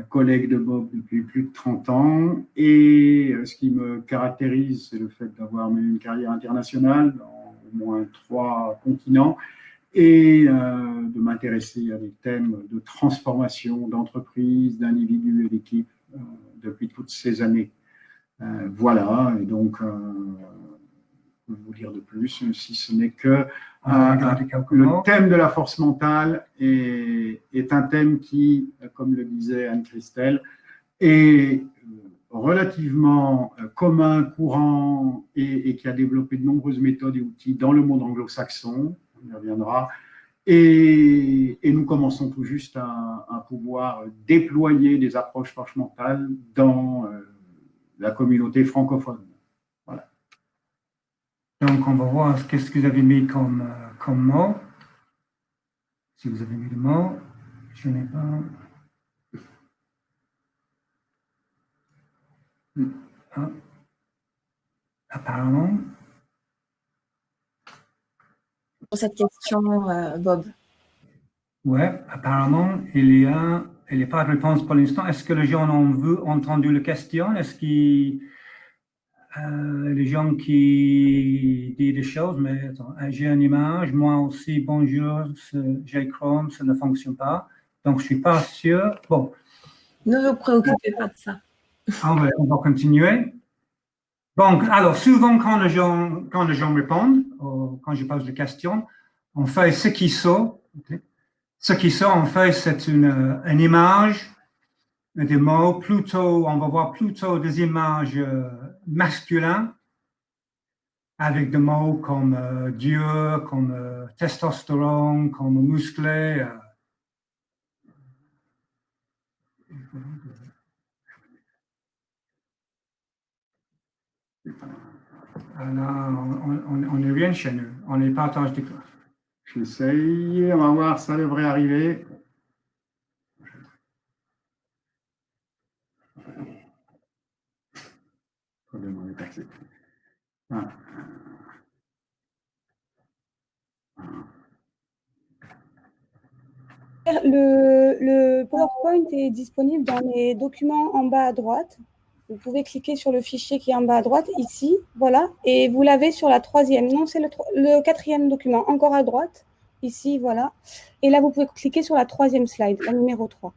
collègue de Bob depuis plus de 30 ans. Et ce qui me caractérise, c'est le fait d'avoir mené une carrière internationale dans au moins 3 continents et de m'intéresser à des thèmes de transformation d'entreprise, d'individus et d'équipes depuis toutes ces années. Voilà, et donc, je peux vous dire de plus, si ce n'est que le thème de la force mentale est un thème qui, comme le disait Anne-Christelle, est relativement commun, courant et qui a développé de nombreuses méthodes et outils dans le monde anglo-saxon, on y reviendra, et nous commençons tout juste à pouvoir déployer des approches force mentale dans la communauté francophone. Voilà. Donc, on va voir qu'est-ce que vous avez mis comme mot. Si vous avez mis le mot, je n'ai pas. Ah. Apparemment. Pour cette question, Bob. Oui, apparemment, il n'y a pas de réponse pour l'instant. Est-ce que les gens ont entendu la question? Est-ce que les gens qui disent des choses, mais attends, j'ai une image, moi aussi, bonjour, j'ai Chrome, ça ne fonctionne pas. Donc, je ne suis pas sûr. Bon. Ne vous préoccupez pas de ça. On va continuer. Donc, alors, souvent, quand les gens répondent, quand je pose des questions, on fait ce qui sort. Okay? Ce qui sort, en fait, c'est une image, des mots, plutôt, on va voir plutôt des images masculines, avec des mots comme Dieu, comme testostérone, comme musclé. Là, on n'est rien chez nous. On est partage d'écran. J'essaye, on va voir, ça devrait arriver. Ah. Le PowerPoint est disponible dans les documents en bas à droite. Vous pouvez cliquer sur le fichier qui est en bas à droite, ici, voilà, et vous l'avez sur la 3e. Non, c'est le 4e document, encore à droite, ici, voilà. Et là, vous pouvez cliquer sur la 3e slide, la numéro 3.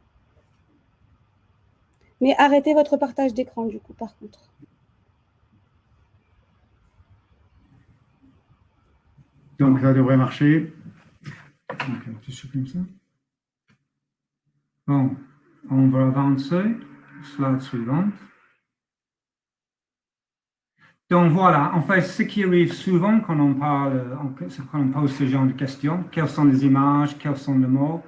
Mais arrêtez votre partage d'écran, du coup, par contre. Donc, ça devrait marcher. Ok, je supprime ça. Bon, on va avancer. Slide suivante. Donc voilà, en fait, ce qui arrive souvent quand on parle, quand on pose ce genre de questions, quelles sont les images, quels sont les mots,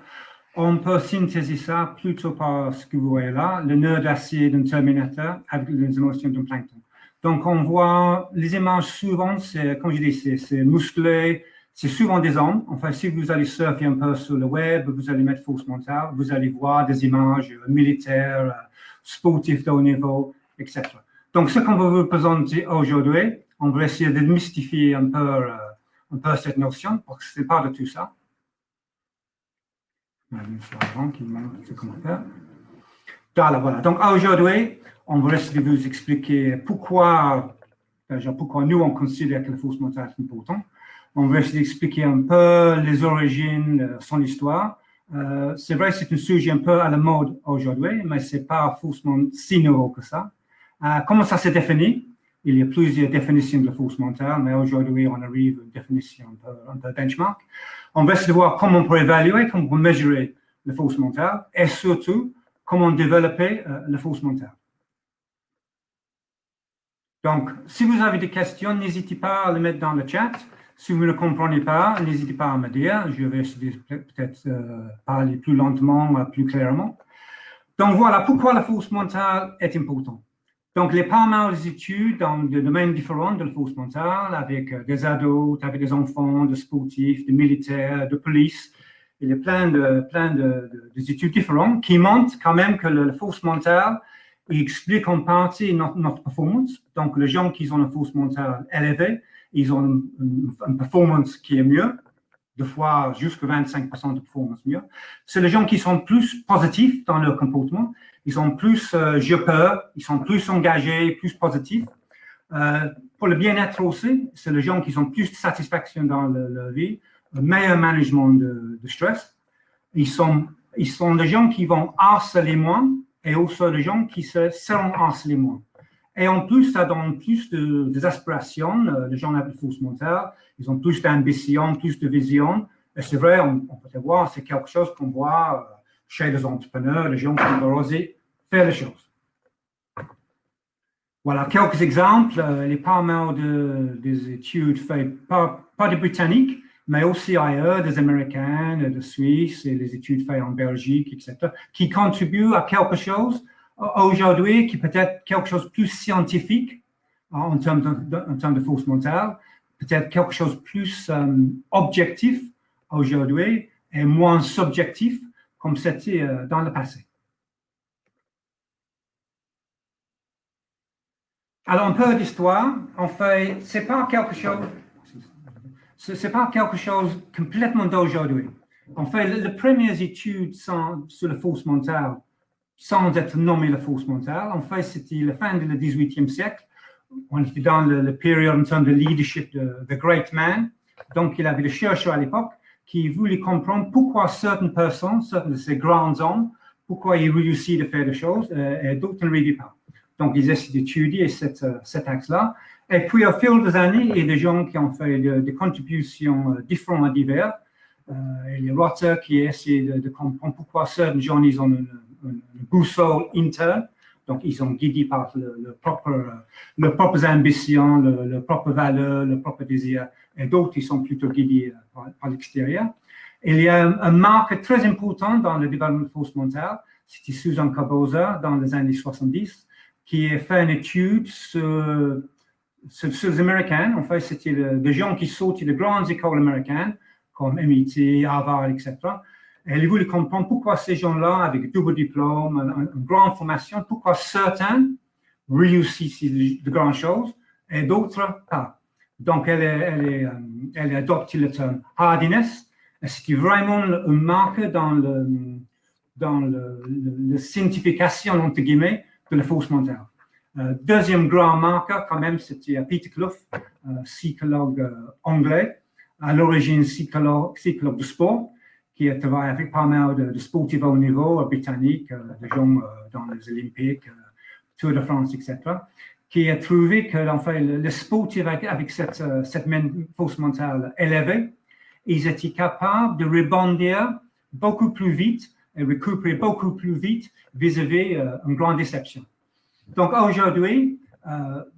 on peut synthétiser ça plutôt par ce que vous voyez là, le nœud d'acier d'un Terminator avec les émotions d'un plancton. Donc on voit les images souvent, c'est, comme je dis, c'est musclé, c'est souvent des hommes. Enfin, si vous allez surfer un peu sur le web, vous allez mettre force mentale, vous allez voir des images militaires, sportifs de haut niveau, etc. Donc, ce qu'on va vous présenter aujourd'hui, on va essayer de démystifier un peu cette notion, parce que ce n'est pas de tout ça. Voilà. Donc, aujourd'hui, on va essayer de vous expliquer pourquoi nous, on considère que la force mentale est importante. On va essayer d'expliquer un peu les origines, son histoire. C'est vrai, c'est un sujet un peu à la mode aujourd'hui, mais ce n'est pas forcément si nouveau que ça. Comment ça se définit? Il y a plusieurs définitions de la force mentale, mais aujourd'hui, on arrive à une définition un peu benchmark. On va essayer de voir comment on peut évaluer, comment on peut mesurer la force mentale et surtout, comment développer la force mentale. Donc, si vous avez des questions, n'hésitez pas à les mettre dans le chat. Si vous ne comprenez pas, n'hésitez pas à me dire. Je vais essayer peut-être parler plus lentement, plus clairement. Donc, voilà pourquoi la force mentale est importante. Donc, il y a pas mal d'études dans des domaines différents de la force mentale, avec des ados, avec des enfants, des sportifs, des militaires, de police. Il y a plein d'études différentes qui montrent quand même que la force mentale explique en partie notre performance. Donc, les gens qui ont une force mentale élevée, ils ont une performance qui est mieux. deux fois jusqu'à 25% de performance mieux. C'est les gens qui sont plus positifs dans leur comportement, ils sont plus j'ai peur, ils sont plus engagés, plus positifs. Pour le bien-être aussi, c'est les gens qui sont plus de satisfaction dans leur vie, un meilleur management de stress. Ils sont les gens qui vont harceler moins et aussi les gens qui se seront harcelés moins. Et en plus, ça donne plus des aspirations. Les gens avec force mentale, ils ont plus d'ambition, plus de vision. Et c'est vrai, on peut le voir, c'est quelque chose qu'on voit chez les entrepreneurs, les gens qui veulent oser faire les choses. Voilà, quelques exemples. Il y a pas mal des études faites, pas des Britanniques, mais aussi ailleurs, des Américains, des Suisses, et les études faites en Belgique, etc., qui contribuent à quelque chose aujourd'hui qui peut être quelque chose de plus scientifique en termes de force mentale, peut-être quelque chose de plus objectif aujourd'hui et moins subjectif comme c'était dans le passé. Alors, un peu d'histoire. En fait, c'est pas quelque chose complètement d'aujourd'hui. En fait, les premières études sur la force mentale, sans être nommé la force mentale, en fait, c'était la fin du XVIIIe siècle. On était dans le période en termes de leadership de The Great Man. Donc, il y avait des chercheurs à l'époque qui voulaient comprendre pourquoi certaines personnes, certains de ces grands hommes, pourquoi ils réussissent à faire des choses et d'autres ne réussissent pas. Donc, ils essaient d'étudier cet axe-là. Et puis, au fil des années, il y a des gens qui ont fait des contributions différentes et diverses. Il y a Rotter qui a essayé de comprendre pourquoi certains gens, ils ont une boussole interne. Donc, ils sont guidés par leurs propres ambitions, leurs propres valeurs, leurs propres désirs. Et d'autres, ils sont plutôt guidés par l'extérieur. Il y a un marque très important dans le développement de force mentale. C'était Susan Caboza dans les années 70 qui a fait une étude sur les Américains. En fait, c'était des gens qui sortaient de grandes écoles américaines comme MIT, Harvard, etc. Et elle voulait comprendre pourquoi ces gens-là, avec double diplôme, une grande formation, pourquoi certains réussissent de grandes choses et d'autres pas. Donc, elle a adopté le terme hardiness. C'était vraiment une marque dans la signification, entre guillemets, de la force mentale. Deuxième grand marqueur, quand même, c'était Peter Clough, psychologue anglais, à l'origine psychologue de sport, qui a travaillé avec pas mal de sportifs au niveau britannique, des gens dans les Olympiques, Tour de France, etc., qui a trouvé que en fait, les sportifs avec cette force mentale élevée, ils étaient capables de rebondir beaucoup plus vite et récupérer beaucoup plus vite vis-à-vis une grande déception. Donc aujourd'hui,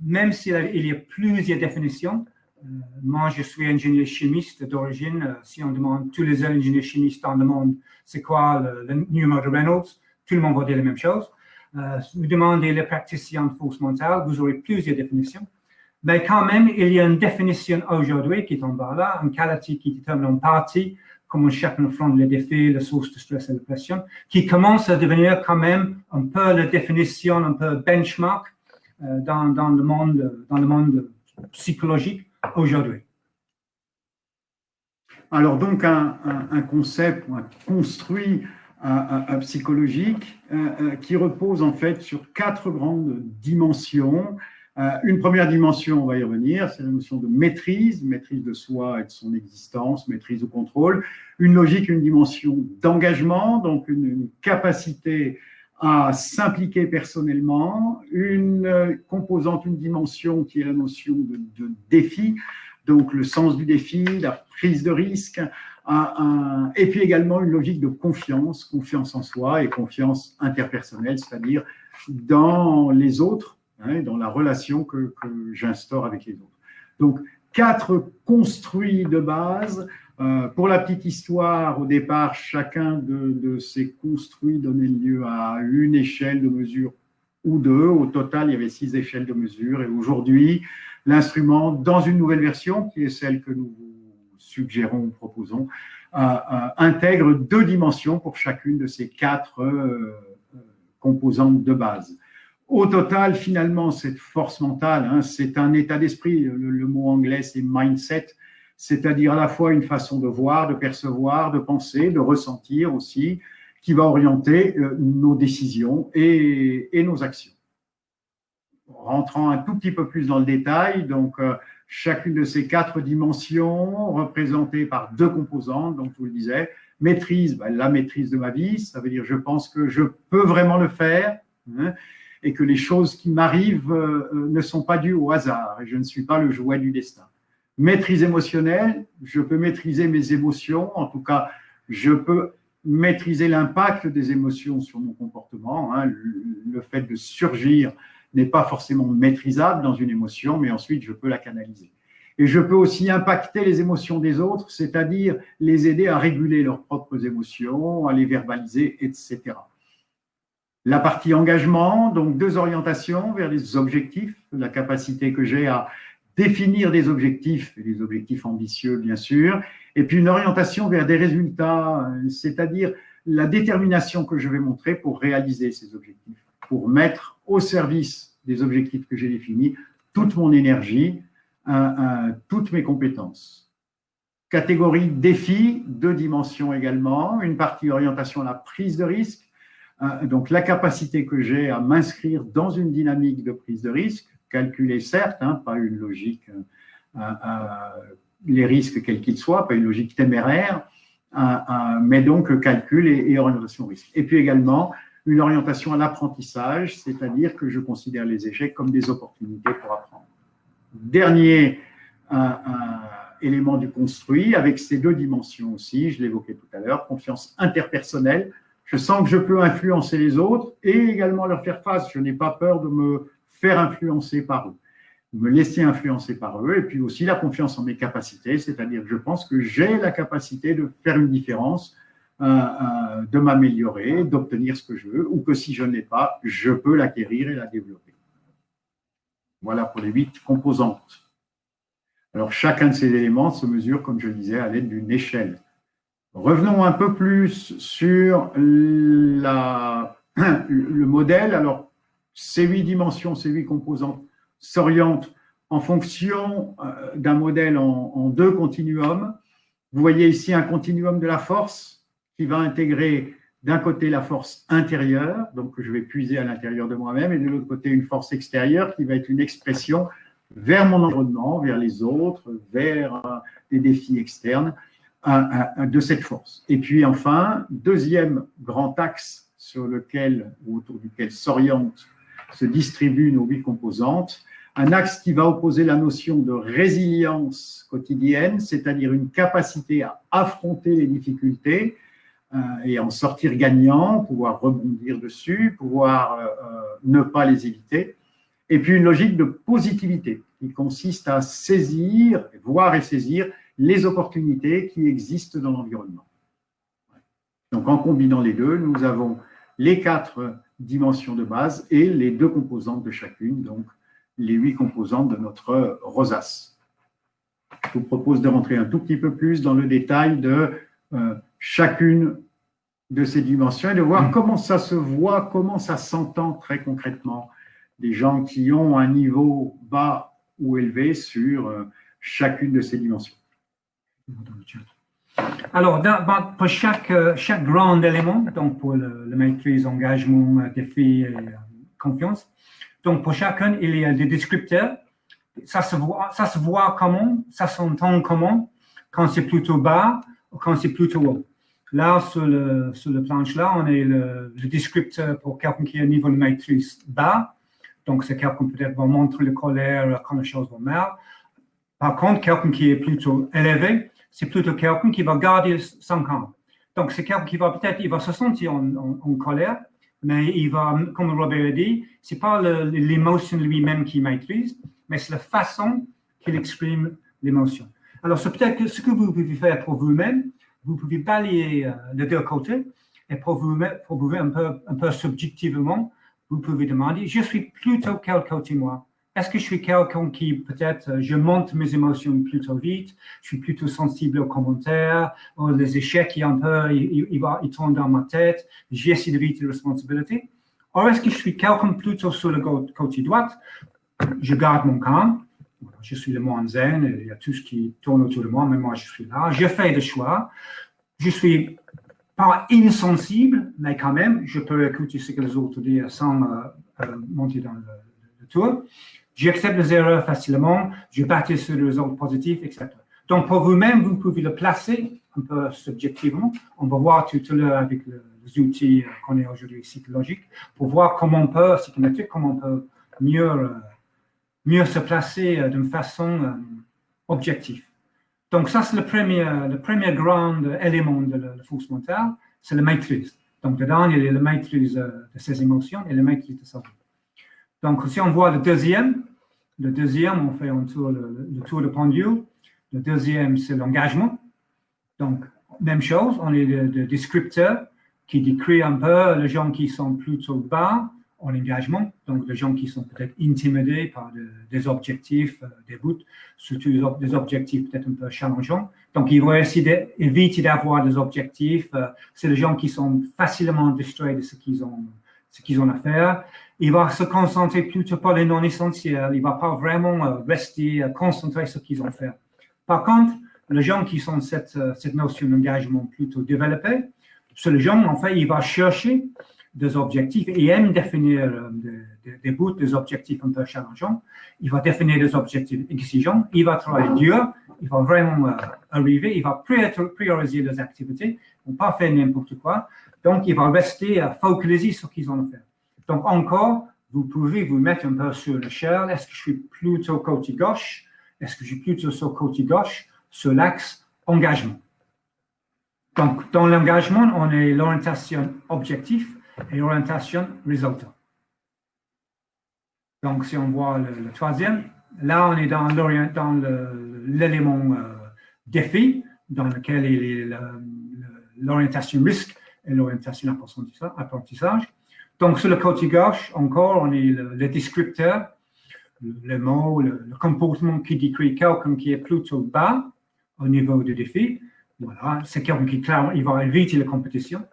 même s'il y a plusieurs définitions, moi je suis ingénieur chimiste d'origine. Si on demande tous les ingénieurs chimistes dans le monde, c'est quoi le numéro de Reynolds, tout le monde va dire la même chose. Si vous demandez les praticiens de force mentale, vous aurez plusieurs définitions. Mais quand même, il y a une définition aujourd'hui qui est en bas là, une qualité qui détermine en partie comment chacun affronte les défis, les sources de stress et de pression, qui commence à devenir quand même un peu la définition, un peu benchmark dans le monde psychologique aujourd'hui. Alors donc un concept, un construit psychologique qui repose en fait sur 4 grandes dimensions. Une première dimension, on va y revenir, c'est la notion de maîtrise de soi et de son existence, maîtrise ou contrôle. Une logique, une dimension d'engagement, donc une capacité à s'impliquer personnellement. Une composante, une dimension qui est la notion de défi, donc le sens du défi, la prise de risque, et puis également une logique de confiance en soi et confiance interpersonnelle, c'est-à-dire dans les autres, dans la relation que j'instaure avec les autres. Donc, 4 construits de base. Pour la petite histoire, au départ, chacun de ces construits donnait lieu à une échelle de mesure ou 2. Au total, il y avait 6 échelles de mesure. Et aujourd'hui, l'instrument, dans une nouvelle version, qui est celle que nous suggérons ou proposons, intègre 2 dimensions pour chacune de ces 4 composantes de base. Au total, finalement, cette force mentale, c'est un état d'esprit. Le mot anglais, c'est mindset. c'est-à-dire à la fois une façon de voir, de percevoir, de penser, de ressentir aussi, qui va orienter nos décisions et nos actions. Rentrant un tout petit peu plus dans le détail, donc chacune de ces 4 dimensions représentées par 2 composantes, donc je vous le disais, maîtrise, la maîtrise de ma vie, ça veut dire je pense que je peux vraiment le faire, hein, et que les choses qui m'arrivent ne sont pas dues au hasard, et je ne suis pas le jouet du destin. Maîtrise émotionnelle, je peux maîtriser mes émotions, en tout cas, je peux maîtriser l'impact des émotions sur mon comportement, hein, le fait de surgir n'est pas forcément maîtrisable dans une émotion, mais ensuite je peux la canaliser. Et je peux aussi impacter les émotions des autres, c'est-à-dire les aider à réguler leurs propres émotions, à les verbaliser, etc. La partie engagement, donc 2 orientations vers les objectifs, la capacité que j'ai à définir des objectifs, et des objectifs ambitieux bien sûr, et puis une orientation vers des résultats, c'est-à-dire la détermination que je vais montrer pour réaliser ces objectifs, pour mettre au service des objectifs que j'ai définis toute mon énergie, toutes mes compétences. Catégorie défi, 2 dimensions également, une partie orientation à la prise de risque, donc la capacité que j'ai à m'inscrire dans une dynamique de prise de risque, calculer certes, hein, pas une logique, les risques quels qu'ils soient, pas une logique téméraire, mais donc calcul et orientation au risque. Et puis également une orientation à l'apprentissage, c'est-à-dire que je considère les échecs comme des opportunités pour apprendre. Dernier élément du construit, avec ces 2 dimensions aussi, je l'évoquais tout à l'heure, confiance interpersonnelle, je sens que je peux influencer les autres et également leur faire face, je n'ai pas peur de me faire influencer par eux, me laisser influencer par eux, et puis aussi la confiance en mes capacités, c'est-à-dire que je pense que j'ai la capacité de faire une différence, de m'améliorer, d'obtenir ce que je veux, ou que si je ne l'ai pas, je peux l'acquérir et la développer. Voilà pour les 8 composantes. Alors, chacun de ces éléments se mesure, comme je le disais, à l'aide d'une échelle. Revenons un peu plus sur le modèle. Alors, ces 8 dimensions, ces 8 composantes s'orientent en fonction d'un modèle en 2 continuums. Vous voyez ici un continuum de la force qui va intégrer d'un côté la force intérieure, donc que je vais puiser à l'intérieur de moi-même, et de l'autre côté une force extérieure qui va être une expression vers mon environnement, vers les autres, vers des défis externes de cette force. Et puis enfin, 2e grand axe sur lequel ou autour duquel se distribuent nos 8 composantes, un axe qui va opposer la notion de résilience quotidienne, c'est-à-dire une capacité à affronter les difficultés et en sortir gagnant, pouvoir rebondir dessus, pouvoir ne pas les éviter. Et puis une logique de positivité qui consiste à saisir, voir et saisir les opportunités qui existent dans l'environnement. Donc en combinant les 2, nous avons les 4 dimensions de base et les 2 composantes de chacune, donc les 8 composantes de notre rosace. Je vous propose de rentrer un tout petit peu plus dans le détail de chacune de ces dimensions et de voir comment ça se voit, comment ça s'entend très concrètement des gens qui ont un niveau bas ou élevé sur chacune de ces dimensions. Alors, pour chaque grand élément, donc pour le maîtrise, engagement, défi et confiance, donc pour chacun, il y a des descripteurs. Ça se voit comment, ça s'entend comment, quand c'est plutôt bas ou quand c'est plutôt haut. Là, sur le planche-là, on a le descripteur pour quelqu'un qui a un niveau de maîtrise bas. Donc, c'est quelqu'un peut-être va montrer la colère quand les choses vont mal. Par contre, quelqu'un qui est plutôt élevé, c'est plutôt quelqu'un qui va garder son calme. Donc, c'est quelqu'un qui va peut-être, il va se sentir en colère, mais il va, comme Robert a dit, c'est pas l'émotion lui-même qui maîtrise, mais c'est la façon qu'il exprime l'émotion. Alors, c'est peut-être que ce que vous pouvez faire pour vous-même, vous pouvez balayer de 2 côtés, et pour vous un peu subjectivement, vous pouvez demander, je suis plutôt quel côté moi? Est-ce que je suis quelqu'un qui, peut-être, je monte mes émotions plutôt vite, je suis plutôt sensible aux commentaires, aux échecs qui un peu, ils tournent dans ma tête, j'essaie d'éviter les responsabilités? Ou est-ce que je suis quelqu'un plutôt sur le côté droit, je garde mon calme, Voilà, je suis le moins zen, il y a tout ce qui tourne autour de moi, mais moi je suis là. Je fais des choix. Je suis pas insensible, mais quand même, je peux écouter ce que les autres disent sans monter dans le tour. J'accepte les erreurs facilement, je bâtis sur les résultats positifs, etc. Donc, pour vous-même, vous pouvez le placer un peu subjectivement. On va voir tout à l'heure avec les outils qu'on a aujourd'hui psychologiques pour voir comment on peut, psychométrique, comment on peut mieux se placer d'une façon objective. Donc, ça, c'est le premier grand élément de la force mentale, c'est la maîtrise. Donc, dedans, il y a la maîtrise de ses émotions et la maîtrise de sa vie. Donc, si on voit le deuxième, on fait le tour de pendule. Le deuxième, c'est l'engagement. Donc, même chose, on est le descripteur qui décrit un peu les gens qui sont plutôt bas en engagement, donc les gens qui sont peut-être intimidés par des objectifs, des buts, surtout des objectifs peut-être un peu challengeants. Donc, ils vont essayer d'éviter d'avoir des objectifs. C'est les gens qui sont facilement distraits de ce qu'ils ont à faire. Il va se concentrer plutôt par les non-essentiels. Il ne va pas vraiment rester concentré sur ce qu'ils ont à faire. Par contre, les gens qui sont cette notion d'engagement plutôt développée, c'est les gens, en fait, ils vont chercher des objectifs et aiment définir des buts, des objectifs un peu challengeants. Il va définir des objectifs exigeants. Il va travailler dur. Il va vraiment arriver. Il va prioriser les activités. Il ne va pas faire n'importe quoi. Donc, il va rester focalisé sur ce qu'ils ont à faire. Donc, encore, vous pouvez vous mettre un peu sur l'échelle. Est-ce que je suis plutôt côté gauche? Est-ce que je suis plutôt sur côté gauche, sur l'axe engagement? Donc, dans l'engagement, on a l'orientation objectif et l'orientation résultat. Donc, si on voit le troisième, là, on est dans l'élément défi, dans lequel il est l'orientation risque et l'orientation apprentissage. Donc, sur le côté gauche, encore, on est le descripteur, le mot, le comportement qui décrit quelqu'un qui est plutôt bas au niveau du défi. Voilà, c'est quelqu'un qui, clairement, il va éviter la compétition.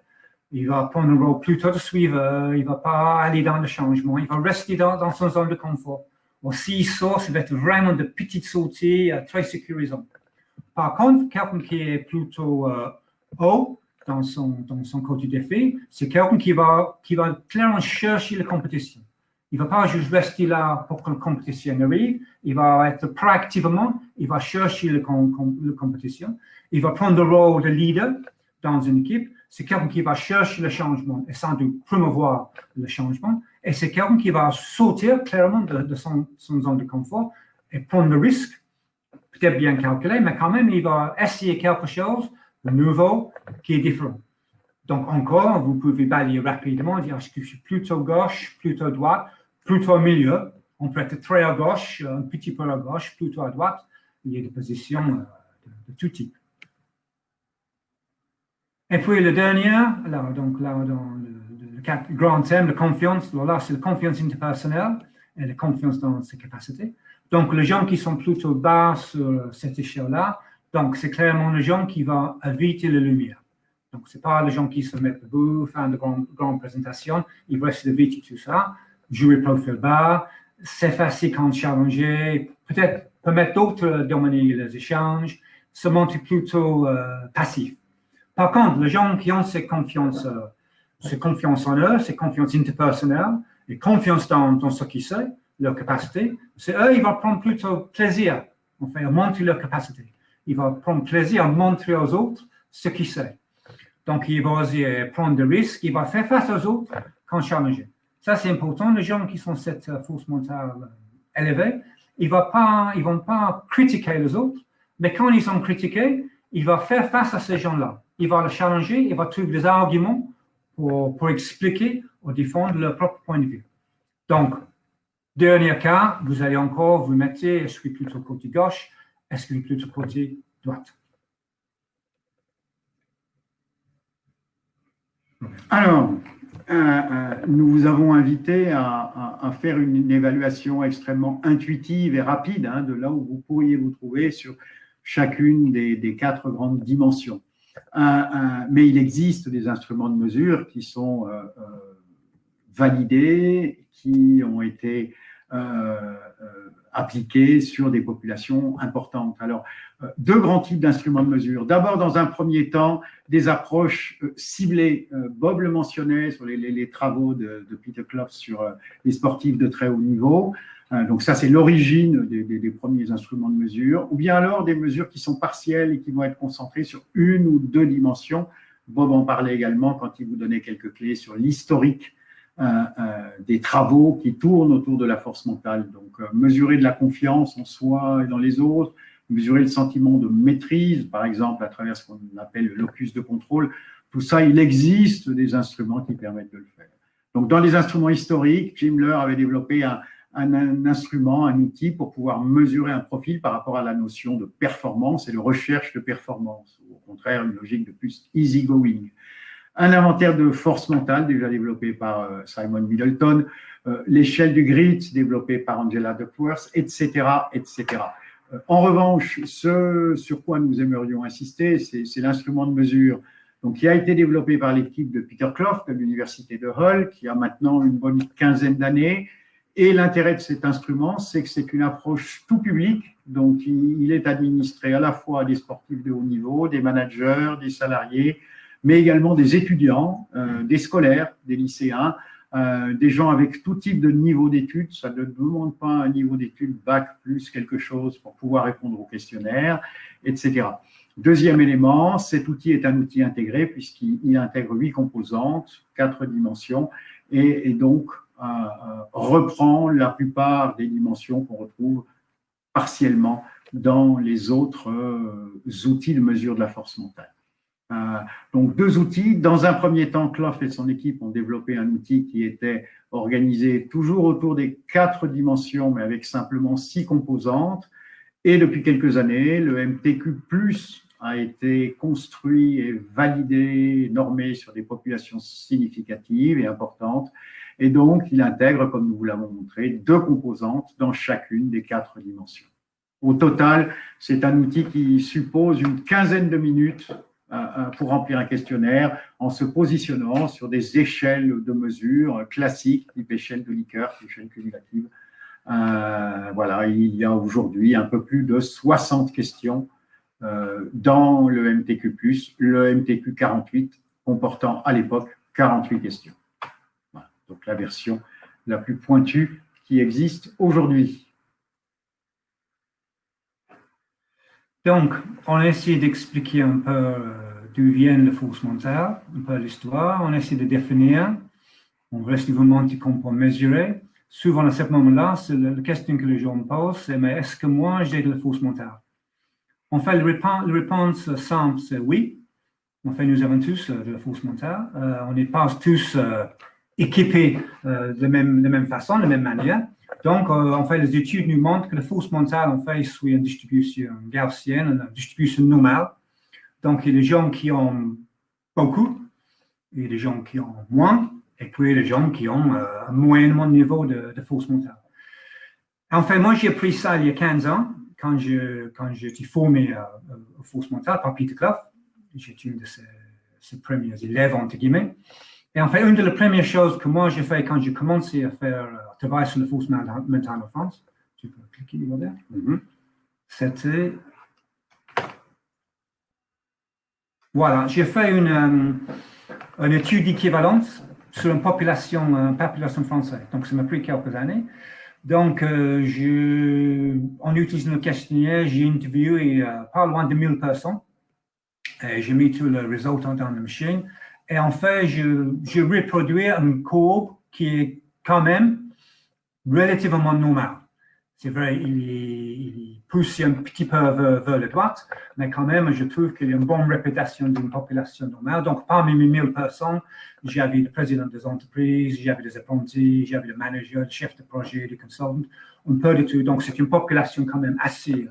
Il va prendre un rôle plutôt de suiveur. Il ne va pas aller dans le changement. Il va rester dans son zone de confort. Ou s'il sort, ça va être vraiment de petites sorties très sécurisantes. Par contre, quelqu'un qui est plutôt haut dans son côté défi, c'est quelqu'un qui va clairement chercher la compétition. Il ne va pas juste rester là pour que la compétition arrive. Il va être proactivement, il va chercher la compétition. Il va prendre le rôle de leader dans une équipe. C'est quelqu'un qui va chercher le changement et sans doute promouvoir le changement. Et c'est quelqu'un qui va sortir clairement de son zone de confort et prendre le risque, peut-être bien calculé, mais quand même, il va essayer quelque chose de nouveau qui est différent. Donc, encore, vous pouvez balayer rapidement, dire est-ce que je suis plutôt gauche, plutôt droite, plutôt au milieu. On peut être très à gauche, un petit peu à gauche, plutôt à droite. Il y a des positions de tout type. Et puis le dernier, là, dans le grand thème de confiance, là, c'est la confiance interpersonnelle et la confiance dans ses capacités. Donc, les gens qui sont plutôt bas sur cette échelle-là, donc c'est clairement les gens qui vont éviter la lumière. Donc, ce n'est pas les gens qui se mettent debout, faire de grandes présentations, ils vont essayer d'éviter tout ça, jouer profil bas, c'est facile quand challenger, peut-être permettre d'autres dominer les échanges, se montrer plutôt passif. Par contre, les gens qui ont cette confiance en eux, cette confiance interpersonnelle et confiance dans ce qu'ils savent, leur capacité, c'est eux, ils vont prendre plutôt plaisir à montrer leur capacité. Ils vont prendre plaisir à montrer aux autres ce qu'ils savent. Donc, ils vont oser prendre des risques, ils vont faire face aux autres quand challenger. Ça, c'est important. Les gens qui sont cette force mentale élevée, ils ne vont pas critiquer les autres, mais quand ils sont critiqués, ils vont faire face à ces gens-là. Ils vont le challenger, ils vont trouver des arguments pour expliquer ou défendre leur propre point de vue. Donc, dernier cas, vous allez encore vous mettre, est-ce que je suis plutôt côté gauche, est-ce que je suis plutôt côté droite? Alors, nous vous avons invité à faire une évaluation extrêmement intuitive et rapide de là où vous pourriez vous trouver sur chacune des 4 grandes dimensions. Mais il existe des instruments de mesure qui sont validés, qui ont été appliqués sur des populations importantes. Alors, deux grands types d'instruments de mesure. D'abord, dans un premier temps, des approches ciblées. Bob le mentionnait sur les travaux de Peter Clough sur les sportifs de très haut niveau. Donc ça, c'est l'origine des premiers instruments de mesure. Ou bien alors des mesures qui sont partielles et qui vont être concentrées sur une ou deux dimensions. Bob en parlait également quand il vous donnait quelques clés sur l'historique des travaux qui tournent autour de la force mentale. Donc, mesurer de la confiance en soi et dans les autres, mesurer le sentiment de maîtrise, par exemple, à travers ce qu'on appelle le locus de contrôle. Tout ça, il existe des instruments qui permettent de le faire. Donc, dans les instruments historiques, Jim Loehr avait développé un instrument, un outil pour pouvoir mesurer un profil par rapport à la notion de performance et de recherche de performance. Au contraire, une logique de plus easygoing. Un inventaire de force mentale déjà développé par Simon Middleton, l'échelle du grit développée par Angela Duckworth, etc., etc. En revanche, ce sur quoi nous aimerions insister, c'est l'instrument de mesure donc, qui a été développé par l'équipe de Peter Clough de l'université de Hull, qui a maintenant une bonne quinzaine d'années. Et l'intérêt de cet instrument, c'est que c'est une approche tout public, donc il est administré à la fois à des sportifs de haut niveau, des managers, des salariés, mais également des étudiants, des scolaires, des lycéens, des gens avec tout type de niveau d'études. Ça ne demande pas un niveau d'études bac plus quelque chose pour pouvoir répondre aux questionnaires, etc. Deuxième élément, cet outil est un outil intégré puisqu'il intègre 8 composantes, 4 dimensions, et donc reprend la plupart des dimensions qu'on retrouve partiellement dans les autres outils de mesure de la force mentale. Donc, deux outils. Dans un premier temps, Clough et son équipe ont développé un outil qui était organisé toujours autour des 4 dimensions, mais avec simplement 6 composantes. Et depuis quelques années, le MTQ+, a été construit et validé, normé sur des populations significatives et importantes. Et donc, il intègre, comme nous vous l'avons montré, 2 composantes dans chacune des 4 dimensions. Au total, c'est un outil qui suppose une quinzaine de minutes pour remplir un questionnaire en se positionnant sur des échelles de mesure classiques, type échelle de Likert, échelle cumulative. Voilà, il y a aujourd'hui un peu plus de 60 questions dans le MTQ+, le MTQ 48 comportant à l'époque 48 questions. Voilà, donc la version la plus pointue qui existe aujourd'hui. Donc, on a essayé d'expliquer un peu d'où viennent les forces mentales, un peu l'histoire. On a essayé de définir, on reste du moment qu'on peut mesurer. Souvent, à ce moment-là, la question que les gens me posent, c'est « mais est-ce que moi, j'ai de la force mentale ?» En fait, la réponse simple, c'est oui. En fait, nous avons tous de la force mentale. On n'est pas tous équipés de la même façon, de la même manière. Donc, en fait, les études nous montrent que la force mentale, en fait, suit une distribution gaussienne, une distribution normale. Donc, il y a des gens qui ont beaucoup, et des gens qui ont moins, et puis des gens qui ont un moyennement niveau de force mentale. En fait, moi, j'ai appris ça il y a 15 ans, quand j'étais formé aux forces mentales par Peter Clough. J'étais une de ses premiers élèves, entre guillemets. Et en fait, une des premières choses que moi j'ai fait quand j'ai commencé à faire travail sur la force mentale en France, tu peux cliquer là-dedans, c'était. Voilà, j'ai fait une étude d'équivalence sur une population française. Donc, ça m'a pris quelques années. Donc, en utilisant le questionnaire, j'ai interviewé pas loin de 1000 personnes. J'ai mis tout le résultat dans la machine. Et en fait, je reproduis une courbe qui est quand même relativement normale. C'est vrai, il pousse un petit peu vers la droite, mais quand même, je trouve qu'il y a une bonne réputation d'une population normale. Donc, parmi mes 1000 personnes, j'avais le président des entreprises, j'avais des apprentis, j'avais le manager, le chef de projet, le consultant, un peu de tout. Donc, c'est une population quand même assez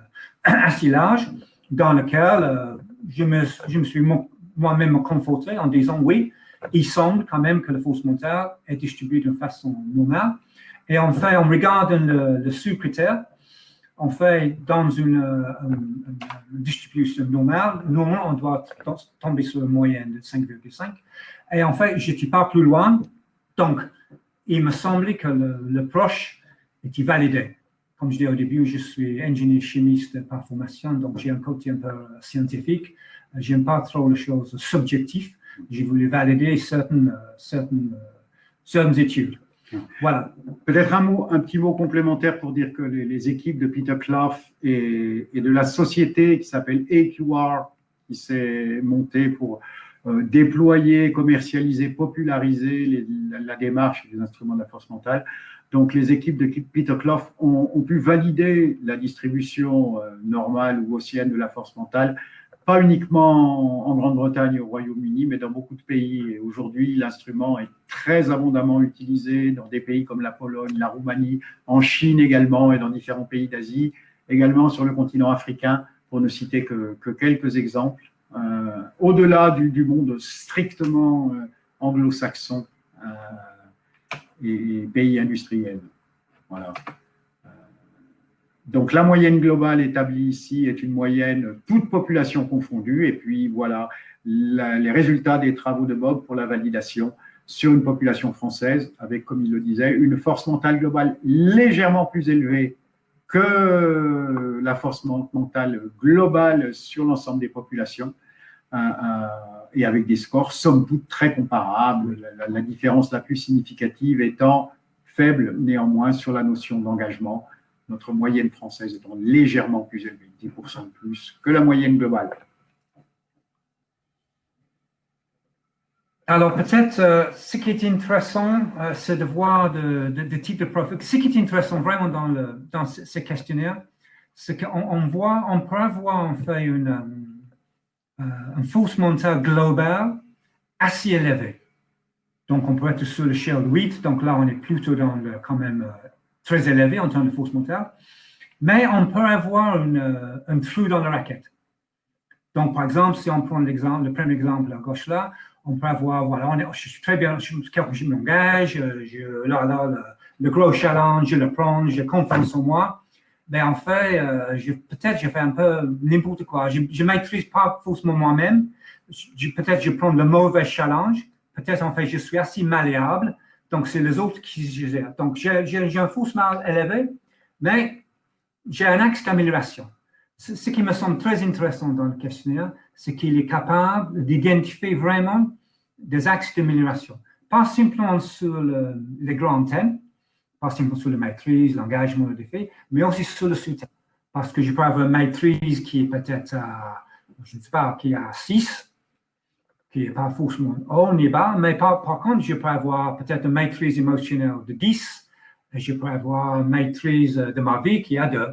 large dans laquelle je me suis moi-même conforté en disant oui, il semble quand même que la force mentale est distribuée d'une façon normale. Et en fait, en regardant le sous-critère, en fait, dans une distribution normale, normalement, on doit tomber sur une moyenne de 5,5. Et en fait, je n'étais pas plus loin. Donc, il me semblait que l'approche est validé. Comme je disais au début, je suis ingénieur chimiste par formation, donc j'ai un côté un peu scientifique. J'aime pas trop les choses subjectives. J'ai voulu valider certaines études. Voilà. Peut-être un petit mot complémentaire pour dire que les équipes de Peter Clough et de la société qui s'appelle AQR, qui s'est montée pour déployer, commercialiser, populariser la démarche des instruments de la force mentale. Donc, les équipes de Peter Clough ont pu valider la distribution normale ou gaussienne de la force mentale, pas uniquement en Grande-Bretagne et au Royaume-Uni, mais dans beaucoup de pays. Et aujourd'hui, l'instrument est très abondamment utilisé dans des pays comme la Pologne, la Roumanie, en Chine également et dans différents pays d'Asie, également sur le continent africain, pour ne citer que quelques exemples. Au-delà du monde strictement anglo-saxon et pays industriels. Voilà. Donc, la moyenne globale établie ici est une moyenne, toute population confondue, et puis voilà les résultats des travaux de Bob pour la validation sur une population française, avec, comme il le disait, une force mentale globale légèrement plus élevée que la force mentale globale sur l'ensemble des populations, et avec des scores somme toute très comparables, la différence la plus significative étant faible néanmoins sur la notion d'engagement, notre moyenne française étant légèrement plus élevée, 10% de plus que la moyenne globale. Alors peut-être ce qui est intéressant, c'est de voir de types de profils. Ce qui est intéressant vraiment dans ce questionnaire, c'est qu'on peut avoir en fait une force mentale globale assez élevée. Donc on peut être sur l'échelle 8, donc là on est plutôt dans quand même très élevé en termes de force mentale, mais on peut avoir un trou dans la raquette. Donc, par exemple, si on prend le premier exemple à gauche là, on peut avoir, voilà, je suis très bien, je m'engage, le gros challenge, je le prends, j'ai confiance en moi, mais en fait, peut-être je fais un peu n'importe quoi, je ne maîtrise pas forcément moi-même, peut-être je prends le mauvais challenge, peut-être en fait je suis assez malléable, donc c'est les autres qui gèrent. Donc j'ai un force mal élevé, mais j'ai un axe d'amélioration. Ce qui me semble très intéressant dans le questionnaire, c'est qu'il est capable d'identifier vraiment des axes d'amélioration. Pas simplement sur les grands thèmes, pas simplement sur la maîtrise, l'engagement, le défi, mais aussi sur le sous-thème. Parce que je peux avoir une maîtrise qui est peut-être à, je ne sais pas, qui est à 6, qui n'est pas forcément haut ni bas, mais par contre, je peux avoir peut-être une maîtrise émotionnelle de 10, et je peux avoir une maîtrise de ma vie qui est à 2,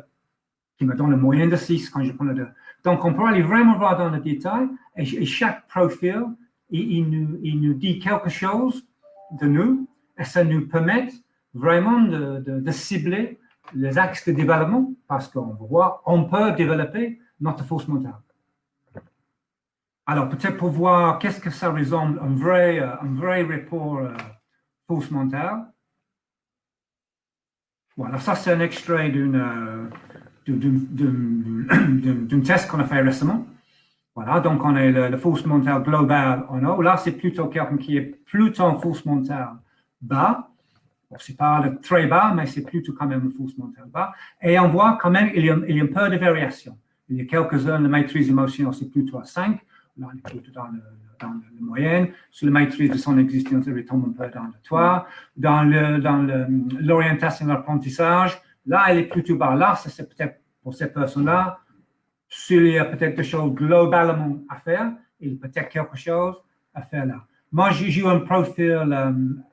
qui me donne le moyen de 6 quand je prends le 2. Donc, on peut aller vraiment voir dans le détail, et chaque profil, il nous dit quelque chose de nous, et ça nous permet vraiment de cibler les axes de développement, parce qu'on voit, on peut développer notre force mentale. Alors, peut-être pour voir qu'est-ce que ça ressemble, un vrai rapport force mentale. Voilà, ça c'est un extrait d'un test qu'on a fait récemment. Voilà, donc on a le force mentale globale en haut. Là, c'est plutôt quelqu'un qui est plutôt en force mentale bas. Bon, c'est pas le très bas, mais c'est plutôt quand même une force mentale bas. Et on voit quand même qu'il y a un peu de variation. Il y a quelques-uns, la maîtrise émotionnelle, c'est plutôt à 5. Là, on est plutôt dans la moyenne. Sur la maîtrise de son existence, il tombe un peu dans le 3. Dans l'orientation de l'apprentissage, là, elle est plutôt bas. Là, c'est peut-être pour cette personne-là, s'il y a peut-être quelque chose globalement à faire, il y a peut-être quelque chose à faire là. Moi, j'ai eu un profil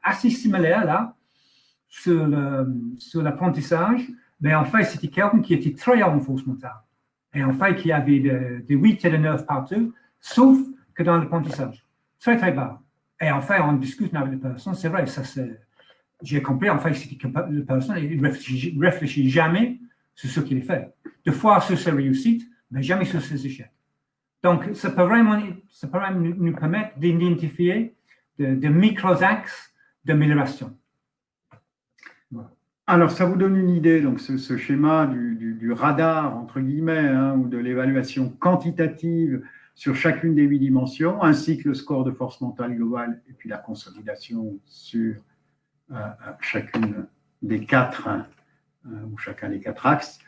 assez similaire là, sur l'apprentissage, mais en fait, c'était quelqu'un qui était très haut en force mentale. Et en fait, qui avait des 8 et des 9 partout, sauf que dans l'apprentissage. Très, très bas. Et en fait, on discute avec les personnes, c'est vrai, ça c'est. J'ai compris, en fait, c'est que la personne ne réfléchit jamais sur ce qu'il fait. Des fois sur ses réussites, mais jamais sur ses échecs. Donc, ça peut vraiment nous permettre d'identifier de micro-axes d'amélioration. Voilà. Alors, ça vous donne une idée, donc ce schéma du radar, entre guillemets, hein, ou de l'évaluation quantitative sur chacune des 8 dimensions, ainsi que le score de force mentale globale, et puis la consolidation sur chacune des 4 ou chacun des 4 axes.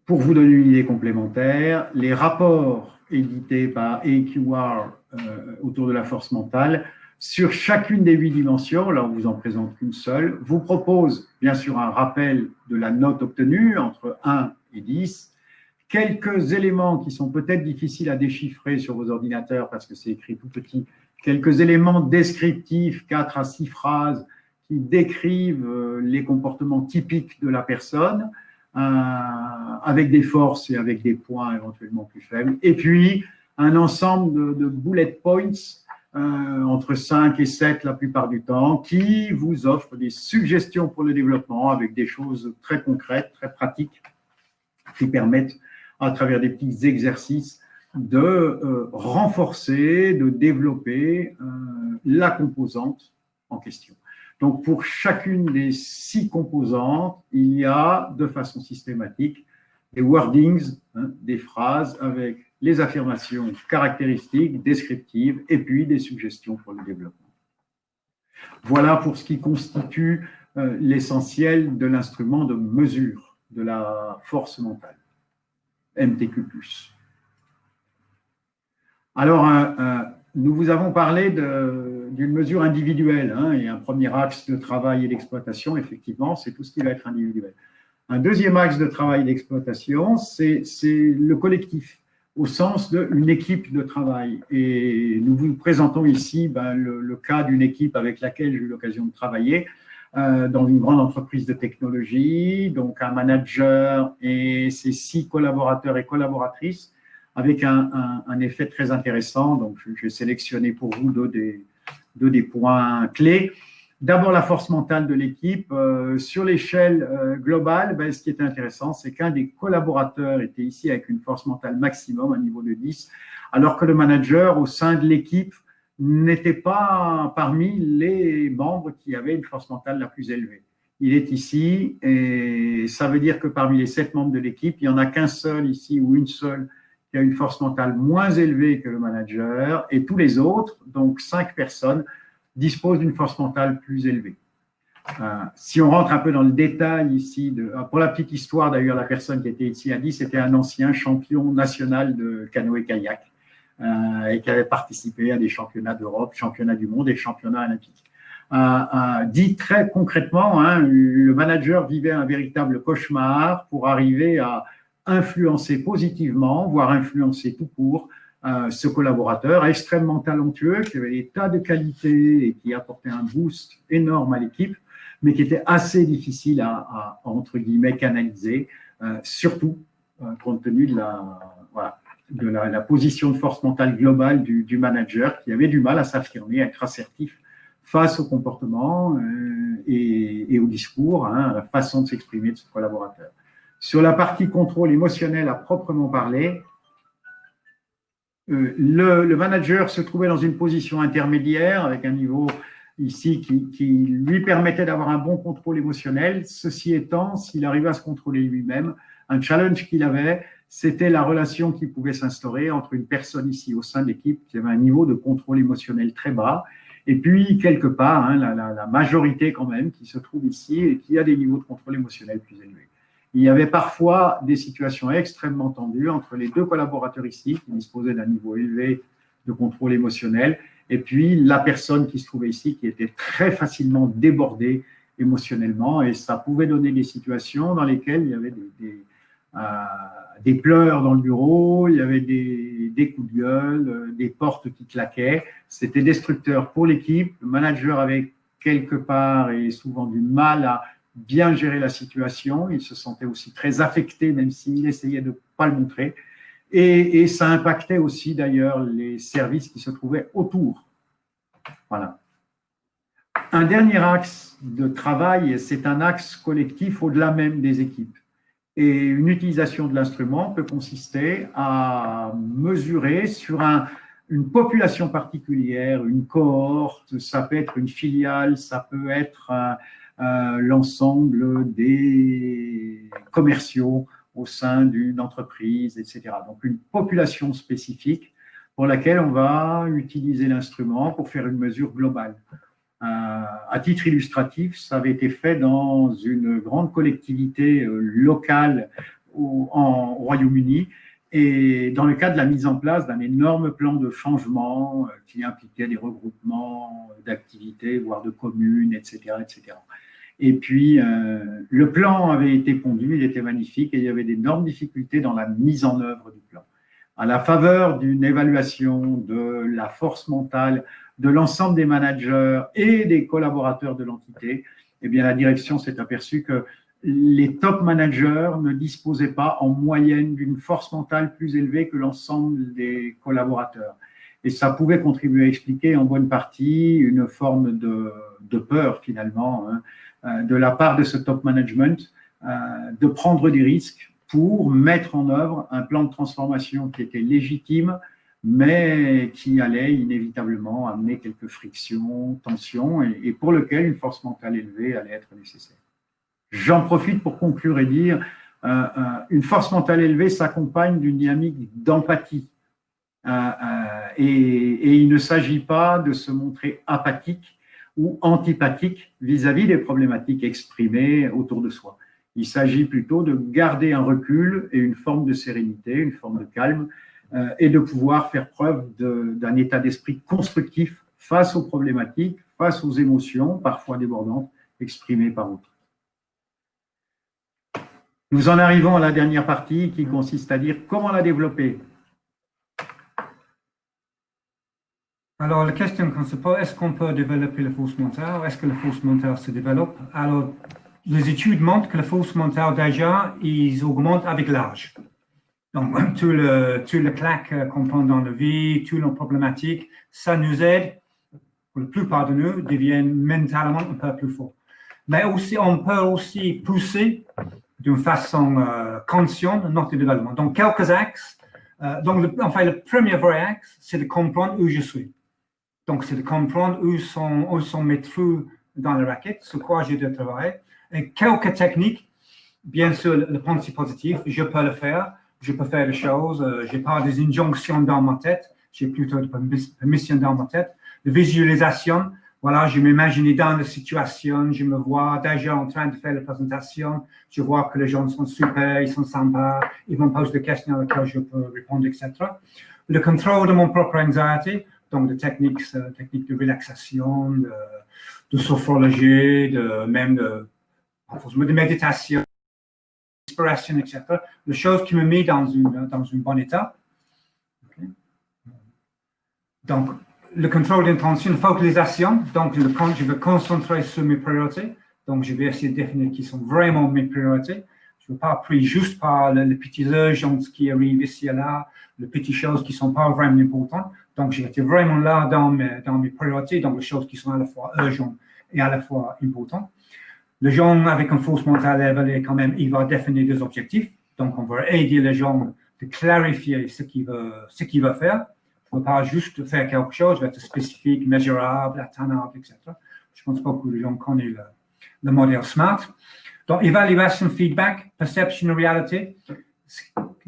Pour vous donner une idée complémentaire, les rapports édités par AQR autour de la force mentale, sur chacune des 8 dimensions, là on vous en présente qu'une seule, vous propose bien sûr un rappel de la note obtenue entre 1 et 10, quelques éléments qui sont peut-être difficiles à déchiffrer sur vos ordinateurs parce que c'est écrit tout petit, quelques éléments descriptifs, 4 à 6 phrases qui décrivent les comportements typiques de la personne, avec des forces et avec des points éventuellement plus faibles, et puis un ensemble de bullet points entre 5 et 7 la plupart du temps, qui vous offrent des suggestions pour le développement avec des choses très concrètes, très pratiques, qui permettent, à travers des petits exercices, de renforcer, de développer la composante en question. Donc, pour chacune des 6 composantes, il y a de façon systématique des wordings, des phrases avec les affirmations caractéristiques, descriptives, et puis des suggestions pour le développement. Voilà pour ce qui constitue l'essentiel de l'instrument de mesure de la force mentale, MTQ+. Alors, nous vous avons parlé d'une mesure individuelle, et un premier axe de travail et d'exploitation, effectivement, c'est tout ce qui va être individuel. Un deuxième axe de travail et d'exploitation, c'est le collectif, au sens d'une équipe de travail. Et nous vous présentons ici le cas d'une équipe avec laquelle j'ai eu l'occasion de travailler dans une grande entreprise de technologie, donc un manager et ses 6 collaborateurs et collaboratrices, avec un effet très intéressant. Donc, j'ai sélectionné pour vous deux des points clés. D'abord, la force mentale de l'équipe. Sur l'échelle globale, ce qui était intéressant, c'est qu'un des collaborateurs était ici avec une force mentale maximum, à niveau de 10, alors que le manager, au sein de l'équipe, n'était pas parmi les membres qui avaient une force mentale la plus élevée. Il est ici, et ça veut dire que parmi les 7 membres de l'équipe, il n'y en a qu'un seul ici, ou une seule, qui a une force mentale moins élevée que le manager, et tous les autres, donc 5 personnes, disposent d'une force mentale plus élevée. Si on rentre un peu dans le détail ici, pour la petite histoire d'ailleurs, la personne qui était ici à 10 était un ancien champion national de canoë-kayak et qui avait participé à des championnats d'Europe, championnats du monde et championnats olympiques. Dit très concrètement, le manager vivait un véritable cauchemar pour arriver à influencer positivement, voire influencer tout court, ce collaborateur extrêmement talentueux, qui avait des tas de qualités et qui apportait un boost énorme à l'équipe, mais qui était assez difficile à entre guillemets, canaliser, surtout compte tenu de la position de force mentale globale du manager, qui avait du mal à s'affirmer, à être assertif face au comportement et au discours, à la façon de s'exprimer de ce collaborateur. Sur la partie contrôle émotionnel à proprement parler, le manager se trouvait dans une position intermédiaire avec un niveau ici qui lui permettait d'avoir un bon contrôle émotionnel. Ceci étant, s'il arrivait à se contrôler lui-même, un challenge qu'il avait, c'était la relation qui pouvait s'instaurer entre une personne ici au sein de l'équipe qui avait un niveau de contrôle émotionnel très bas, et puis quelque part la majorité quand même qui se trouve ici et qui a des niveaux de contrôle émotionnel plus élevés. Il y avait parfois des situations extrêmement tendues entre les 2 collaborateurs ici qui disposaient d'un niveau élevé de contrôle émotionnel et puis la personne qui se trouvait ici qui était très facilement débordée émotionnellement, et ça pouvait donner des situations dans lesquelles il y avait des pleurs dans le bureau, il y avait des coups de gueule, des portes qui claquaient. C'était destructeur pour l'équipe. Le manager avait quelque part et souvent du mal à bien gérer la situation. Il se sentait aussi très affecté, même s'il essayait de ne pas le montrer. Et ça impactait aussi d'ailleurs les services qui se trouvaient autour. Voilà. Un dernier axe de travail, c'est un axe collectif au-delà même des équipes. Et une utilisation de l'instrument peut consister à mesurer sur une population particulière, une cohorte, ça peut être une filiale, ça peut être l'ensemble des commerciaux au sein d'une entreprise, etc. Donc, une population spécifique pour laquelle on va utiliser l'instrument pour faire une mesure globale. À titre illustratif, ça avait été fait dans une grande collectivité locale au Royaume-Uni et dans le cadre de la mise en place d'un énorme plan de changement qui impliquait des regroupements d'activités, voire de communes, etc., etc. Et puis, le plan avait été pondu, il était magnifique et il y avait d'énormes difficultés dans la mise en œuvre du plan. À la faveur d'une évaluation de la force mentale de l'ensemble des managers et des collaborateurs de l'entité, eh bien, la direction s'est aperçue que les top managers ne disposaient pas en moyenne d'une force mentale plus élevée que l'ensemble des collaborateurs. Et ça pouvait contribuer à expliquer en bonne partie une forme de peur, finalement, de la part de ce top management, de prendre des risques pour mettre en œuvre un plan de transformation qui était légitime, mais qui allait inévitablement amener quelques frictions, tensions, et pour lequel une force mentale élevée allait être nécessaire. J'en profite pour conclure et dire, une force mentale élevée s'accompagne d'une dynamique d'empathie. Et il ne s'agit pas de se montrer apathique ou antipathique vis-à-vis des problématiques exprimées autour de soi. Il s'agit plutôt de garder un recul et une forme de sérénité, une forme de calme, et de pouvoir faire preuve d'un état d'esprit constructif face aux problématiques, face aux émotions, parfois débordantes, exprimées par autrui. Nous en arrivons à la dernière partie qui consiste à dire comment la développer. Alors, la question qu'on se pose, est-ce qu'on peut développer la force mentale? Est-ce que la force mentale se développe? Alors, les études montrent que la force mentale, déjà, ils augmentent avec l'âge. Donc, tout le claque qu'on prend dans la vie, toutes nos problématiques, ça nous aide, pour la plupart de nous, deviennent mentalement un peu plus forts. Mais aussi, on peut aussi pousser d'une façon consciente notre développement. Donc, quelques axes. Donc, le premier vrai axe, c'est de comprendre où je suis. Donc, c'est de comprendre où sont mes trous dans la raquette, sur quoi je dois travailler. Et quelques techniques, bien sûr, le pensée positif, je peux le faire. Je peux faire des choses, je n'ai pas des injonctions dans ma tête, j'ai plutôt des permissions dans ma tête. De visualisation, voilà, je m'imagine dans la situation, je me vois déjà en train de faire la présentation, je vois que les gens sont super, ils sont sympas, ils vont poser des questions auxquelles je peux répondre, etc. Le contrôle de mon propre anxiété, donc des techniques de relaxation, de sophrologie, même de méditation, inspiration, etc. Les choses qui me mettent dans un bon état. Okay. Donc, le contrôle d'intention, la focalisation. Donc, je veux concentrer sur mes priorités. Donc, je vais essayer de définir qui sont vraiment mes priorités. Je ne veux pas pris juste par les petites urgences qui arrivent ici et là, les petites choses qui ne sont pas vraiment importantes. Donc, j'ai été vraiment là dans mes priorités, donc les choses qui sont à la fois urgentes et à la fois importantes. Le gens avec une force mentale élevée, quand même, il va définir des objectifs. Donc, on va aider les gens de clarifier ce qu'il veut faire. Il ne faut pas juste faire quelque chose, va être spécifique, mesurable, atteignable, etc. Je pense pas que les gens connaissent le modèle SMART. Donc, évaluation, feedback, perception, réalité.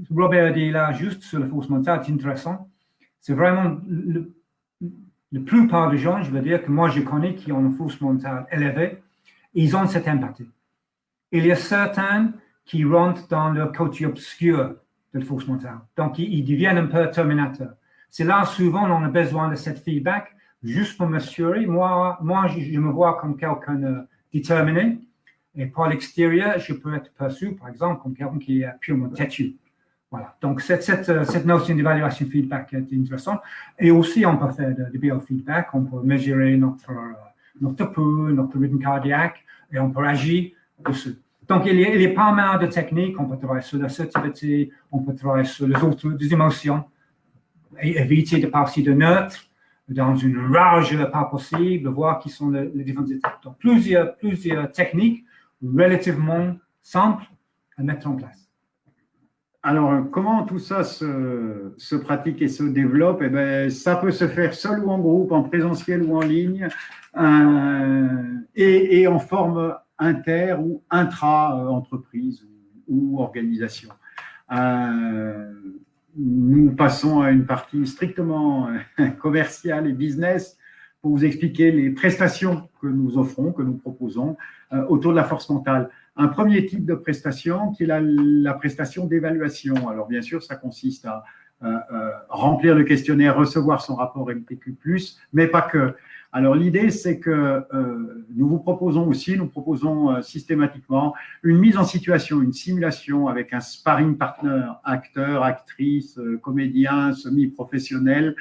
Robert a dit là, juste sur la force mentale, c'est intéressant. C'est vraiment la plupart des gens, je veux dire, que moi je connais qui ont une force mentale élevée, ils ont cette empathie. Il y a certains qui rentrent dans le côté obscur de la force mentale. Donc, ils deviennent un peu terminateurs. C'est là, souvent, on a besoin de cette feedback, juste pour m'assurer. Moi, je me vois comme quelqu'un de déterminé. Et par l'extérieur, je peux être perçu, par exemple, comme quelqu'un qui est purement têtu. Voilà. Donc, cette notion d'évaluation feedback est intéressante. Et aussi, on peut faire du biofeedback. On peut mesurer notre pouls, notre rythme cardiaque, et on peut agir dessus. Donc, il y a pas mal de techniques. On peut travailler sur l'assertivité, on peut travailler sur les autres émotions, et éviter de passer de neutre dans une rage pas possible, voir qui sont les différentes étapes. Donc, plusieurs techniques relativement simples à mettre en place. Alors, comment tout ça se pratique et se développe? Eh bien, ça peut se faire seul ou en groupe, en présentiel ou en ligne, et en forme inter ou intra-entreprise ou organisation. Nous passons à une partie strictement commerciale et business. pour vous expliquer les prestations que nous offrons, que nous proposons autour de la force mentale. Un premier type de prestation qui est la prestation d'évaluation. Alors bien sûr, ça consiste à remplir le questionnaire, recevoir son rapport MTQ+, mais pas que. Alors l'idée, c'est que nous proposons systématiquement une mise en situation, une simulation avec un sparring partner, acteur, actrice, comédien, semi-professionnel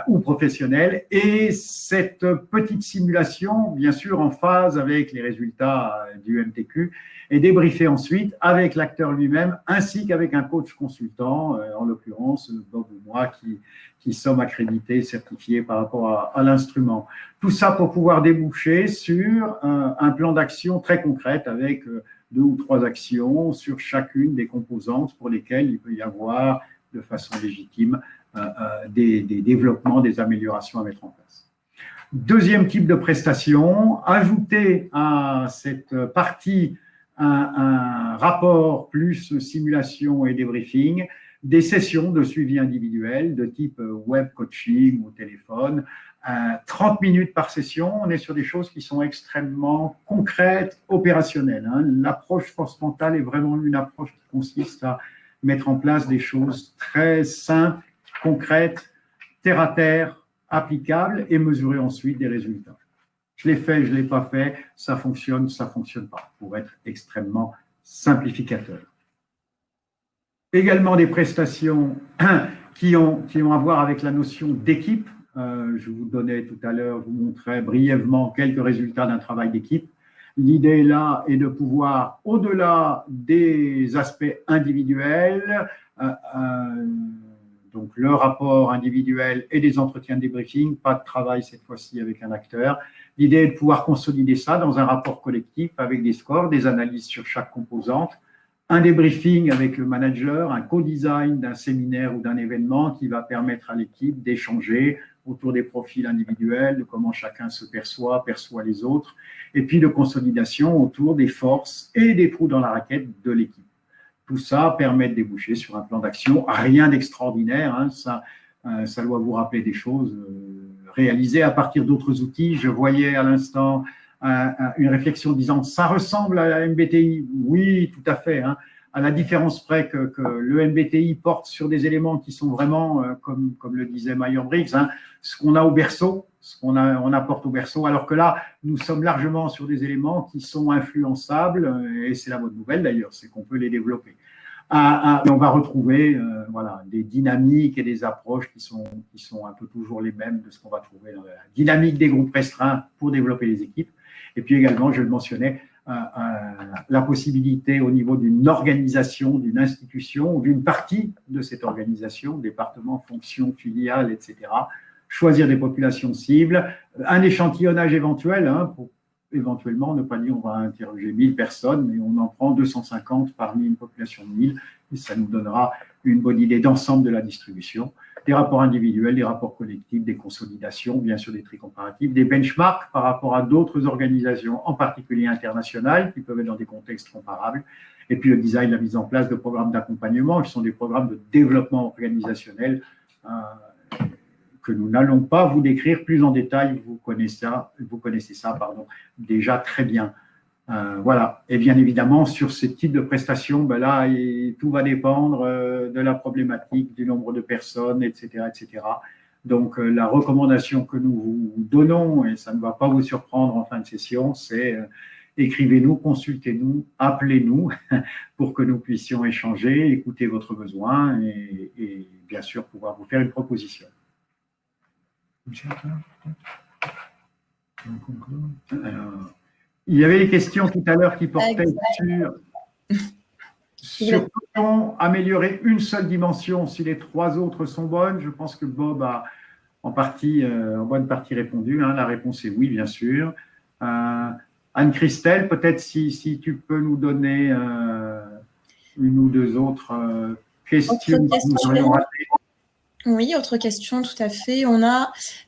ou professionnel, et cette petite simulation, bien sûr, en phase avec les résultats du MTQ, est débriefée ensuite avec l'acteur lui-même, ainsi qu'avec un coach consultant, en l'occurrence Bob ou moi, qui sommes accrédités, certifiés par rapport à l'instrument. Tout ça pour pouvoir déboucher sur un plan d'action très concret avec 2 ou 3 actions sur chacune des composantes pour lesquelles il peut y avoir de façon légitime des développements, des améliorations à mettre en place. Deuxième type de prestation, ajouter à cette partie un rapport plus simulation et débriefing, des sessions de suivi individuel de type web coaching ou téléphone, 30 minutes par session. On est sur des choses qui sont extrêmement concrètes, opérationnelles. L'approche force mentale est vraiment une approche qui consiste à mettre en place des choses très simples, concrètes, terre à terre, applicables et mesurer ensuite des résultats. Je l'ai fait, je ne l'ai pas fait, ça fonctionne pas, pour être extrêmement simplificateur. Également des prestations qui ont à voir avec la notion d'équipe. Je vous donnais tout à l'heure, vous montrais brièvement quelques résultats d'un travail d'équipe. L'idée là est de pouvoir, au-delà des aspects individuels, donc le rapport individuel et des entretiens de débriefing, pas de travail cette fois-ci avec un acteur. L'idée est de pouvoir consolider ça dans un rapport collectif avec des scores, des analyses sur chaque composante, un débriefing avec le manager, un co-design d'un séminaire ou d'un événement qui va permettre à l'équipe d'échanger autour des profils individuels, de comment chacun se perçoit les autres, et puis de consolidation autour des forces et des trous dans la raquette de l'équipe. Tout ça permet de déboucher sur un plan d'action, rien d'extraordinaire, ça doit vous rappeler des choses réalisées à partir d'autres outils. Je voyais à l'instant une réflexion disant « ça ressemble à la MBTI ». Oui, tout à fait, à la différence près que le MBTI porte sur des éléments qui sont vraiment, comme le disait Myers-Briggs, ce qu'on a au berceau, ce qu'on apporte au berceau, alors que là, nous sommes largement sur des éléments qui sont influençables, et c'est la bonne nouvelle d'ailleurs, c'est qu'on peut les développer. Et on va retrouver des dynamiques et des approches qui sont un peu toujours les mêmes de ce qu'on va trouver dans la dynamique des groupes restreints pour développer les équipes. Et puis également, je le mentionnais, la possibilité au niveau d'une organisation, d'une institution, ou d'une partie de cette organisation, département, fonction, filiale, etc., choisir des populations cibles, un échantillonnage éventuel, pour éventuellement ne pas dire on va interroger 1000 personnes, mais on en prend 250 parmi une population de 1000, et ça nous donnera une bonne idée d'ensemble de la distribution. Des rapports individuels, des rapports collectifs, des consolidations, bien sûr des tri comparatifs, des benchmarks par rapport à d'autres organisations, en particulier internationales, qui peuvent être dans des contextes comparables, et puis le design, la mise en place de programmes d'accompagnement, qui sont des programmes de développement organisationnel que nous n'allons pas vous décrire plus en détail, vous connaissez ça déjà très bien. Voilà. Et bien évidemment, sur ce type de prestations, là, tout va dépendre de la problématique, du nombre de personnes, etc., etc. Donc, la recommandation que nous vous donnons, et ça ne va pas vous surprendre en fin de session, c'est écrivez-nous, consultez-nous, appelez-nous pour que nous puissions échanger, écouter votre besoin et bien sûr pouvoir vous faire une proposition. Alors, il y avait des questions tout à l'heure qui portaient sur peut-on améliorer une seule dimension si les 3 autres sont bonnes. Je pense que Bob a en bonne partie répondu. La réponse est oui, bien sûr. Anne-Christelle, peut-être si tu peux nous donner une ou 2 autres questions que nous aurions ratées. Oui, autre question, tout à fait.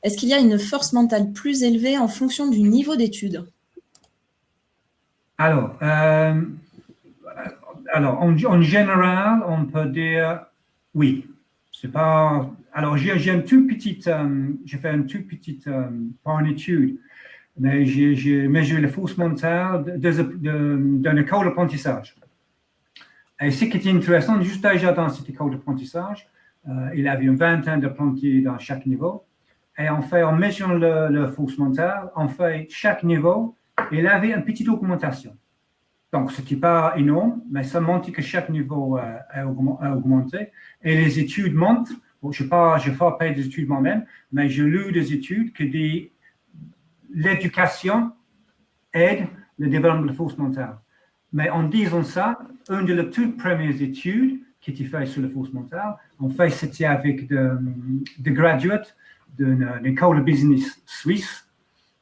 Est-ce qu'il y a une force mentale plus élevée en fonction du niveau d'études? Alors, en général, on peut dire oui. c'est pas. Alors, j'ai une toute petite, j'ai fait une toute petite, pas une étude, mais j'ai mesuré la force mentale d'une école d'apprentissage. Et ce qui était intéressant, juste déjà dans cette école d'apprentissage, il avait une vingtaine d'apprentis dans chaque niveau. Et en fait, en mesurant le force mentale, en fait, chaque niveau, il avait une petite augmentation. Donc, ce n'était pas énorme, mais ça montre que chaque niveau a augmenté. Et les études montrent, bon, je n'ai pas fait des études moi-même, mais j'ai lu des études que l'éducation aide le développement de la force mentale. Mais en disant ça, une de les toutes premières études qui était faite sur la force mentale, en fait, c'était avec des graduates d'une école de business suisse,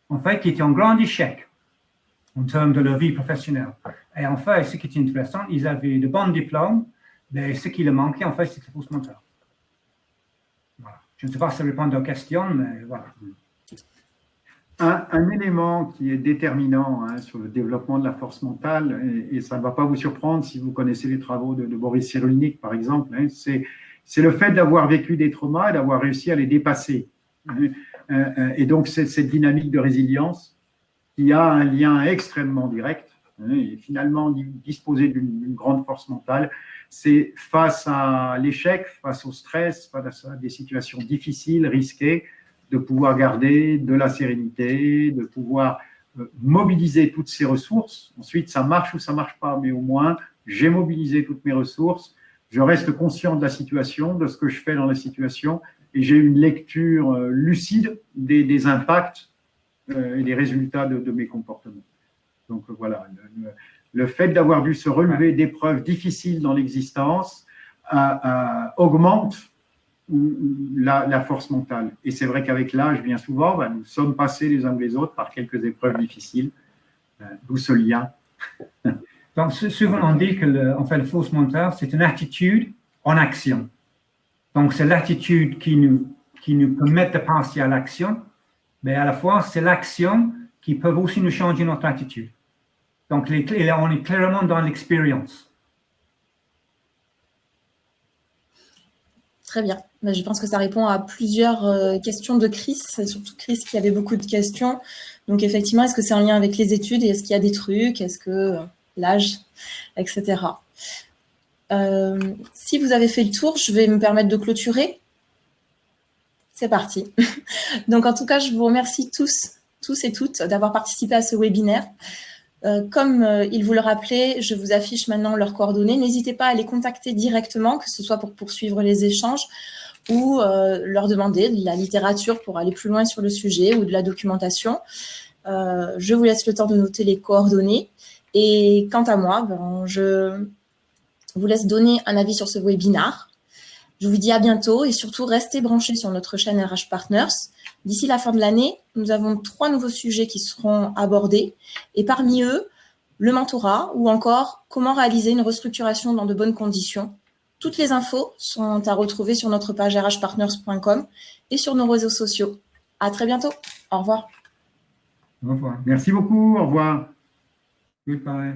en fait, qui était en grand échec en termes de leur vie professionnelle. Et en fait, ce qui est intéressant, ils avaient de bons diplômes, mais ce qui leur manquait, en fait, c'était la force mentale. Voilà. Je ne sais pas si ça répond à la question, mais voilà. Un élément qui est déterminant sur le développement de la force mentale, et ça ne va pas vous surprendre si vous connaissez les travaux de Boris Cyrulnik, par exemple, c'est le fait d'avoir vécu des traumas et d'avoir réussi à les dépasser. Et donc, c'est cette dynamique de résilience qui a un lien extrêmement direct. Et finalement, disposer d'une grande force mentale, c'est face à l'échec, face au stress, face à des situations difficiles, risquées, de pouvoir garder de la sérénité, de pouvoir mobiliser toutes ces ressources. Ensuite, ça marche ou ça ne marche pas, mais au moins, j'ai mobilisé toutes mes ressources, je reste conscient de la situation, de ce que je fais dans la situation, et j'ai une lecture lucide des impacts et des résultats de mes comportements. Donc voilà, le fait d'avoir dû se relever d'épreuves difficiles dans l'existence augmente la force mentale. Et c'est vrai qu'avec l'âge, bien souvent, nous sommes passés les uns ou les autres par quelques épreuves difficiles, d'où ce lien. Donc, souvent on dit que en fait, la force mentale, c'est une attitude en action. Donc, c'est l'attitude qui nous permet de penser à l'action, mais à la fois, c'est l'action qui peut aussi nous changer notre attitude. Donc, on est clairement dans l'expérience. Très bien. Je pense que ça répond à plusieurs questions de Chris, surtout Chris qui avait beaucoup de questions. Donc, effectivement, est-ce que c'est en lien avec les études et est-ce qu'il y a des trucs, est-ce que l'âge, etc. Si vous avez fait le tour, je vais me permettre de clôturer. C'est parti. Donc, en tout cas, je vous remercie tous et toutes d'avoir participé à ce webinaire. Comme ils vous le rappelaient, je vous affiche maintenant leurs coordonnées. N'hésitez pas à les contacter directement, que ce soit pour poursuivre les échanges ou leur demander de la littérature pour aller plus loin sur le sujet ou de la documentation. Je vous laisse le temps de noter les coordonnées. Et quant à moi, je vous laisse donner un avis sur ce webinaire. Je vous dis à bientôt et surtout, restez branchés sur notre chaîne RH Partners. D'ici la fin de l'année, nous avons 3 nouveaux sujets qui seront abordés et parmi eux, le mentorat ou encore comment réaliser une restructuration dans de bonnes conditions. Toutes les infos sont à retrouver sur notre page rhpartners.com et sur nos réseaux sociaux. À très bientôt. Au revoir. Au revoir. Merci beaucoup. Au revoir. Goodbye.